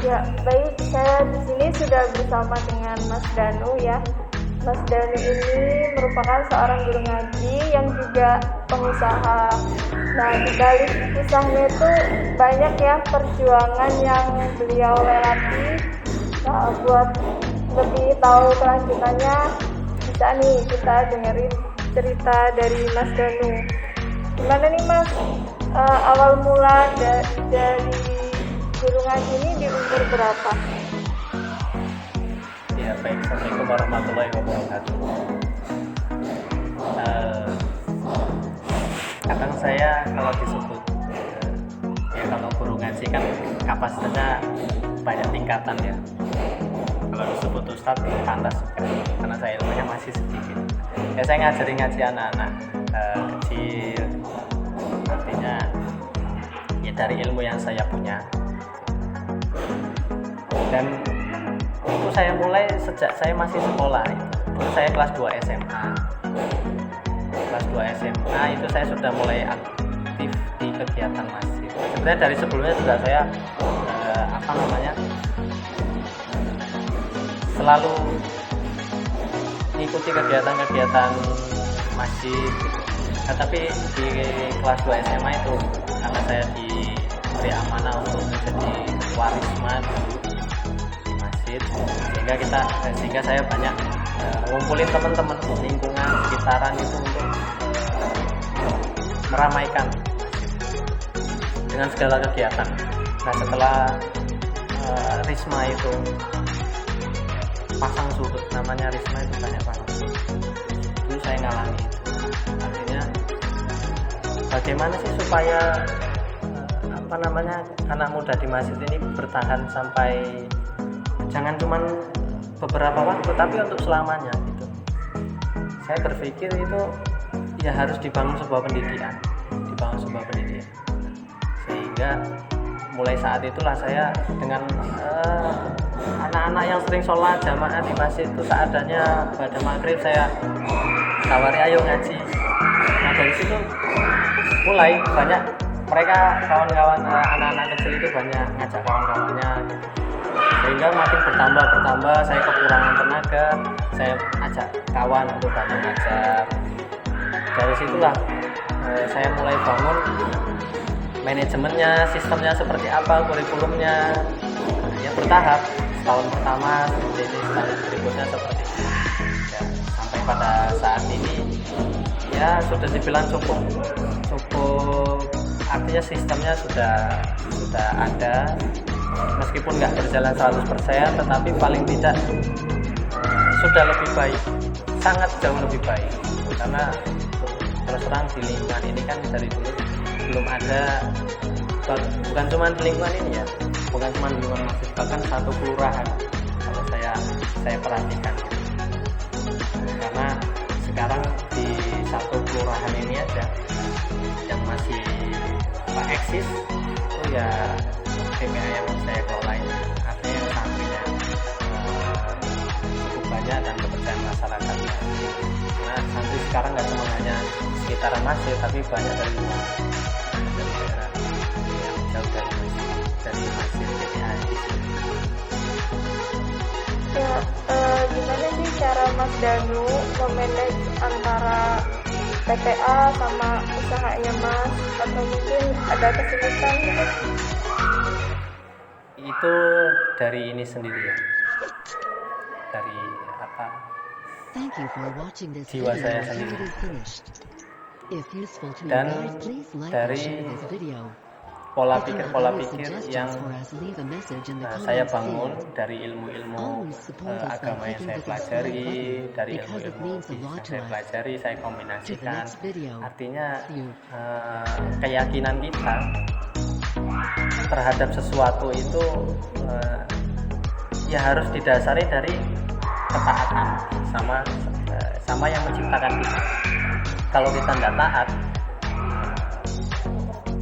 Ya, baik. Saya di sini sudah bersama dengan Mas Danu ya. Mas Danu ini merupakan seorang guru ngaji yang juga pengusaha. Nah, di balik kisahnya itu banyak ya perjuangan yang beliau lewati. Nah, buat lebih tahu kelanjutannya, bisa nih kita dengerin cerita dari Mas Danu. Gimana nih Mas, awal mula dari guru ngaji ini di umur berapa? Ya baik, Assalamualaikum warahmatullahi wabarakatuh. Kadang saya kalau disebut ya kalau guru ngaji kan kapasitasnya banyak tingkatan ya. Kalau disebut ustadz pantas juga, karena saya ilmunya masih sedikit. Ya saya ngaji anak-anak kecil, artinya ya dari ilmu yang saya punya. Dan itu saya mulai sejak saya masih sekolah. Itu saya kelas 2 SMA. Kelas 2 SMA itu saya sudah mulai aktif di kegiatan masjid. Sebenarnya dari sebelumnya juga saya selalu mengikuti kegiatan-kegiatan masjid gitu. Nah, tapi di kelas 2 SMA itu karena saya diberi amanah untuk menjadi warisman masjid, sehingga saya banyak ngumpulin teman-teman lingkungan sekitaran itu untuk meramaikan dengan segala kegiatan. Nah, setelah Risma itu pasang surut, namanya Risma itu banyak pasang surut, dulu saya ngalami itu. Artinya bagaimana sih supaya anak muda di masjid ini bertahan sampai jangan cuma beberapa waktu tapi untuk selamanya gitu. Saya berpikir itu ya harus dibangun sebuah pendidikan, sehingga mulai saat itulah saya dengan anak-anak yang sering sholat jamaah di masjid itu seadanya pada maghrib saya tawari ayo ngaji. Nah dari situ mulai banyak mereka kawan-kawan anak-anak kecil itu banyak ngajak kawan-kawannya gitu. Sehingga makin bertambah saya kekurangan tenaga, saya ajak kawan untuk bantu ngajar. Dari situlah saya mulai bangun manajemennya, sistemnya seperti apa, kurikulumnya, ya bertahap. Setahun pertama seperti ini, setahun berikutnya seperti ini. Ya, sampai pada saat ini ya sudah dibilang cukup, artinya sistemnya sudah ada, meskipun nggak berjalan 100%, tetapi paling tidak sudah lebih baik, sangat jauh lebih baik. Karena terus terang di lingkungan ini kan dari dulu belum ada, bukan cuma di lingkungan ini ya, bukan cuma di lingkungan masjid, bahkan satu kelurahan kalau saya perhatikan. Karena sekarang di satu kelurahan ini aja yang masih eksis itu ya TPA yang saya kelola ini, artinya yang santrinya cukup banyak dan kepercayaan masyarakatnya. Nah santri sekarang nggak cuma hanya sekitaran masjid, tapi banyak dari daerah yang jauh dari masjid TPA di sini. Ya, gimana sih cara Mas Danu memanage antara TPA sama usahanya Mas, atau mungkin ada kesulitan gitu? Itu dari ini sendiri ya, dari jiwa saya sendiri dan dari pola pikir yang saya bangun dari ilmu-ilmu agama yang saya pelajari, dari ilmu-ilmu yang saya pelajari, saya kombinasikan. Artinya keyakinan kita terhadap sesuatu itu ya harus didasari dari ketaatan sama yang menciptakan kita. Kalau kita tidak taat,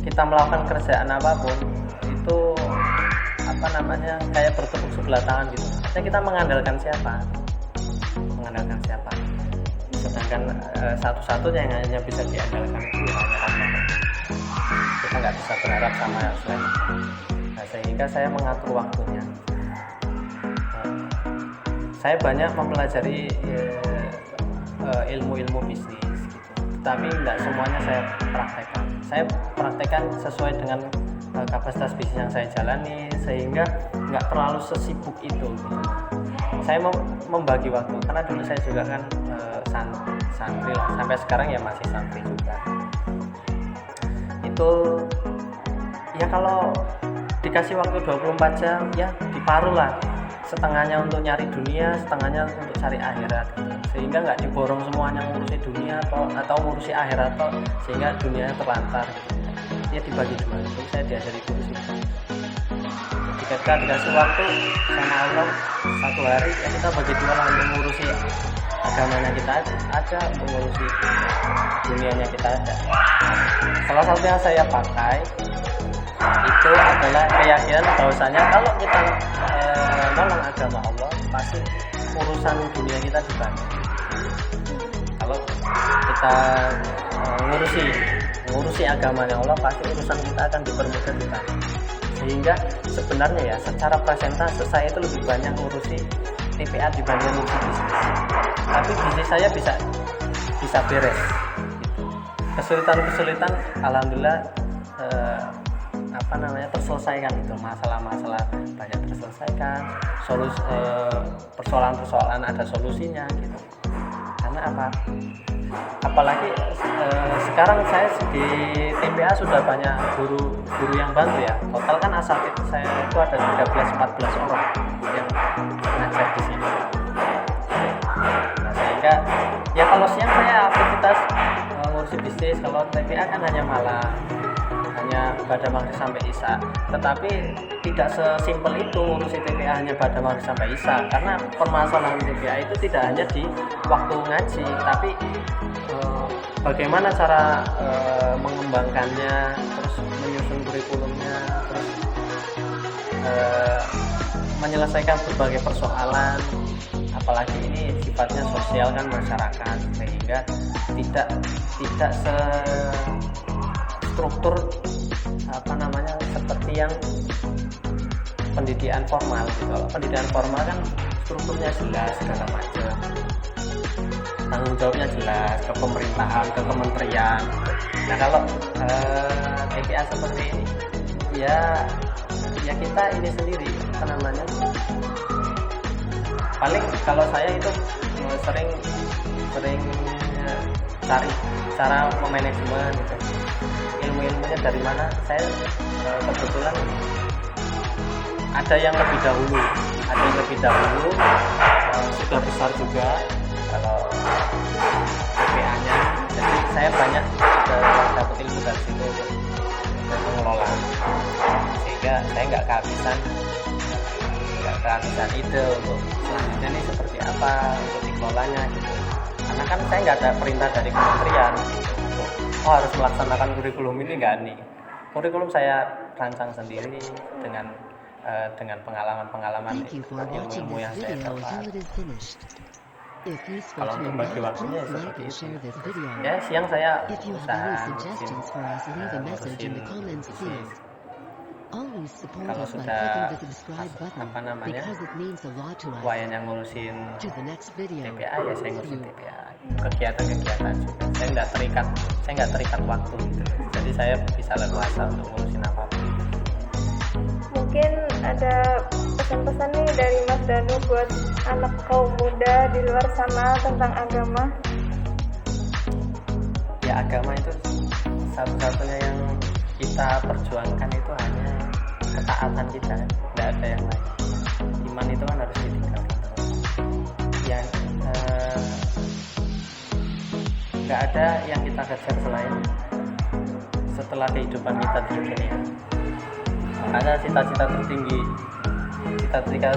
kita melakukan kerjaan apapun itu kayak bertepuk sebelah tangan gitu. Artinya kita mengandalkan siapa? Sedangkan satu-satunya yang hanya bisa diandalkan itu hanya Allah. Kita nggak bisa berharap sama selain. Nah, sehingga saya mengatur waktunya. Saya banyak mempelajari ilmu-ilmu bisnis gitu, tapi tidak semuanya saya praktekkan. Saya praktekkan sesuai dengan kapasitas bisnis yang saya jalani, sehingga nggak terlalu sesibuk itu gitu. Saya membagi waktu, karena dulu saya juga kan santri lah, sampai sekarang ya masih santri juga. Itu ya kalau dikasih waktu 24 jam ya diparuh lah, setengahnya untuk nyari dunia, setengahnya untuk cari akhirat gitu. Sehingga nggak diborong semuanya ngurusi dunia atau ngurusi akhirat sehingga dunianya terlantar gitu. Ya dibagi dua. Itu saya diajari guru sih. Ketika dikasih waktu sama Allah satu hari, ya kita bagi dua lah, untuk ngurusi agamanya kita ada, untuk ngurusi dunianya kita ada. Salah satu yang saya pakai itu adalah keyakinan bahwasanya kalau kita nolong agama Allah, pasti urusan dunia kita dibantu. Kalau kita ngurusi agamanya Allah, pasti urusan kita akan dipermudah dibantu. Sehingga sebenarnya ya secara persentase saya itu lebih banyak ngurusi TPA dibanding ngurusi bisnis. Tapi bisnis saya bisa beres. Kesulitan alhamdulillah terselesaikan, itu masalah-masalah banyak terselesaikan, persoalan-persoalan ada solusinya gitu. Karena apa? Apalagi sekarang saya di TPA sudah banyak guru yang bantu ya. Total kan asatidz saya itu ada 13-14 orang yang ngajar di sini. Nah, sehingga ya kalau siang saya aktivitas ngurusi bisnis, kalau TPA kan hanya malam, hanya pada maghrib sampai isya. Tetapi tidak sesimpel itu ngurusi TPA hanya pada maghrib sampai isya, karena permasalahan TPA itu tidak hanya di waktu ngaji, tapi bagaimana cara mengembangkannya, terus menyusun kurikulumnya, terus menyelesaikan berbagai persoalan, apalagi ini sifatnya sosial kan, masyarakat, sehingga tidak struktur seperti yang pendidikan formal gitu. Kalau pendidikan formal kan strukturnya jelas segala macam, tanggung jawabnya jelas ke pemerintahan, ke kementerian. Nah kalau TPA seperti ini ya kita ini sendiri paling kalau saya itu sering cari cara memanajemen gitu. Ilmu-ilmunya dari mana? Saya kebetulan ada yang lebih dahulu sudah besar juga kalau TPA-nya. Jadi saya banyak dapat ilmu dari situ untuk mengelola, sehingga saya nggak kehabisan ide untuk selanjutnya ini seperti apa untuk dikelolanya gitu. Karena kan saya nggak ada perintah dari kementerian untuk harus melaksanakan kurikulum ini, nggak nih. Kurikulum saya rancang sendiri dengan pengalaman ilmu yang saya dapat. Kalau untuk bagi waktunya ya seperti itu. Ya siang saya usaha ngurusin bisnis. Kalau sudah wayannya ngurusin TPA ya saya ngurusin TPA. Kegiatan-kegiatan juga. Saya nggak terikat waktu gitu. Jadi saya bisa leluasa untuk ngurusin apapun. Mungkin ada pesan-pesan nih dari Mas Danu buat anak kaum muda di luar sana tentang agama. Ya agama itu satu-satunya yang kita perjuangkan itu hanya ketaatan kita, tidak ada yang lain. Iman itu kan harus ditingkatkan terus. Yang nggak ada yang kita kejar selain setelah kehidupan kita di dunia. Makanya cita-cita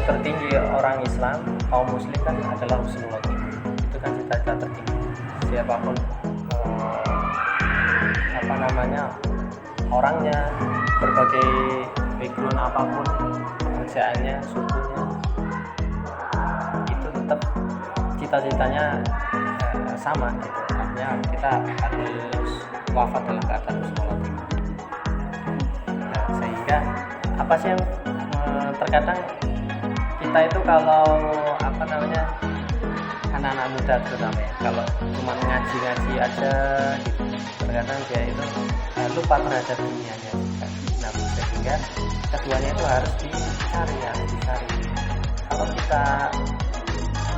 tertinggi orang Islam, kaum muslim kan adalah husnul khotimah. Itu kan cita-cita tertinggi. Siapapun orangnya, berbagai background apapun, kerjaannya, sukunya, itu tetap cita-citanya sama gitu. Artinya kita harus wafat dalam keadaan husnul khotimah. Nah, sehingga apa sih yang terkadang kita itu kalau anak-anak muda terutama ya, kalau cuma ngaji-ngaji aja gitu, terkadang dia itu lupa terhadap dunianya juga. Nah, sehingga keduanya itu harus dicari. Kalau kita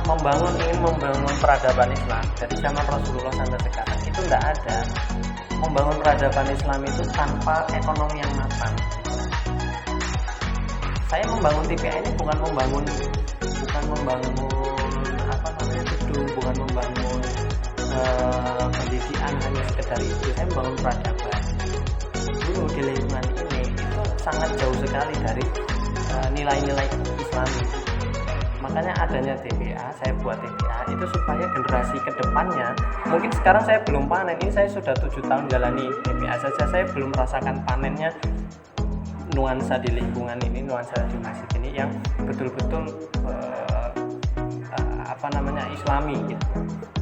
ingin membangun peradaban Islam dari zaman Rasulullah sampai sekarang, itu tidak ada membangun peradaban Islam itu tanpa ekonomi yang mapan. Saya membangun TPA ini bukan membangun gedung, bukan membangun pendidikan hanya sekedar itu. Saya membangun peradaban. Dulu di lingkungan ini itu sangat jauh sekali dari nilai-nilai Islami. Makanya adanya TPA, saya buat TPA itu supaya generasi kedepannya, mungkin sekarang saya belum panen, ini saya sudah 7 tahun jalani TPA saja, saya belum merasakan panennya nuansa di lingkungan ini, nuansa di masjid ini yang betul-betul Islami gitu.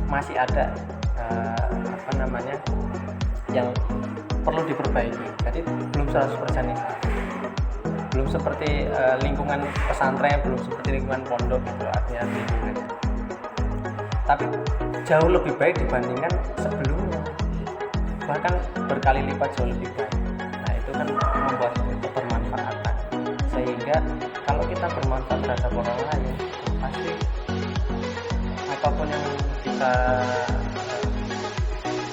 Masih ada yang perlu diperbaiki. Jadi belum 100% Islam. Belum seperti lingkungan pesantren, belum seperti lingkungan pondok gitu, artinya lingkungan. Tapi jauh lebih baik dibandingkan sebelumnya. Bahkan berkali lipat jauh lebih baik. Nah, itu kan membuat kebermanfaatan. Sehingga kalau kita bermanfaat terhadap orang lain, pasti apapun yang kita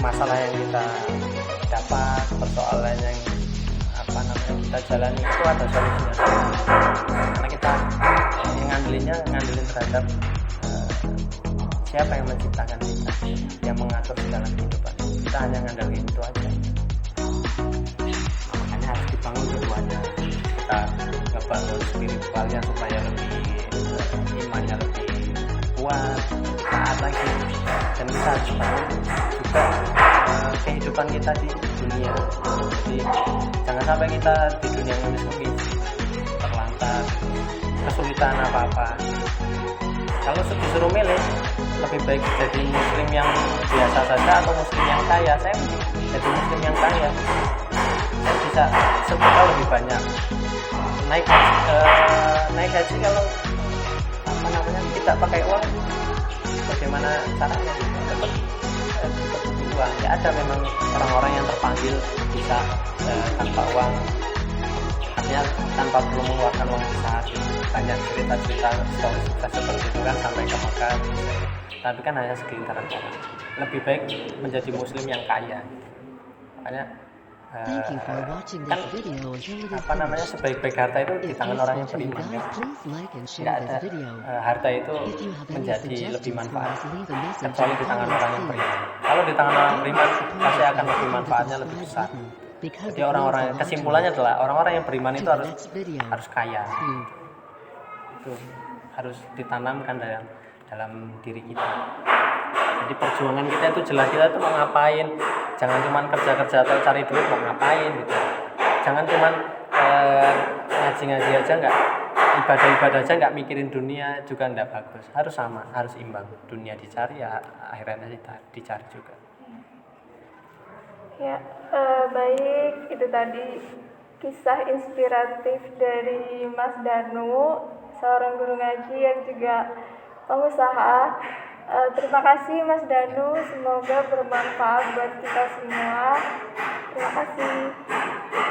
masalah yang kita dapat, persoalan yang kita jalani itu ada solusinya. Karena kita ngandelin terhadap siapa yang menciptakan kita, yang mengatur segala kehidupan. Kita hanya ngandelin itu aja. Makanya harus dibangun keduanya. Kita ngebangun spiritualnya supaya imannya lebih kuat, taat lagi, dan kita harus bangun juga kehidupan kita di dunia. Jadi jangan sampai kita di dunia ngemis-ngemis, terlantar, kesulitan apa-apa. Kalau disuruh milih, lebih baik jadi muslim yang biasa saja atau muslim yang kaya. Saya jadi muslim yang kaya. Saya bisa sedekah lebih banyak. Naik haji kalau tidak pakai uang, bagaimana caranya dapat uang? Ya ada memang orang-orang yang terpanggil bisa tanpa uang, artinya tanpa perlu mengeluarkan uang besar. Banyak cerita-cerita sukses seperti itu kan sampai ke Mekah. Tapi kan hanya segelintir orang. Lebih baik menjadi muslim yang kaya. Makanya sebaik-baik harta itu di tangan orang yang beriman. Nggak ada harta itu menjadi lebih manfaat kecuali di tangan orang yang beriman. Kalau di tangan orang beriman pasti akan lebih manfaatnya lebih besar. Jadi kesimpulannya adalah orang-orang yang beriman itu harus kaya. Itu harus ditanamkan dalam diri kita. Jadi perjuangan kita itu jelas, kita tuh mau ngapain. Jangan cuma kerja-kerja atau cari duit mau ngapain gitu. Jangan cuma ngaji-ngaji aja, nggak ibadah-ibadah aja, nggak mikirin dunia juga nggak bagus. Harus sama, harus imbang. Dunia dicari ya akhiratnya dicari juga. Ya, baik, itu tadi kisah inspiratif dari Mas Danu, seorang guru ngaji yang juga pengusaha. Terima kasih Mas Danu, semoga bermanfaat buat kita semua. Terima kasih.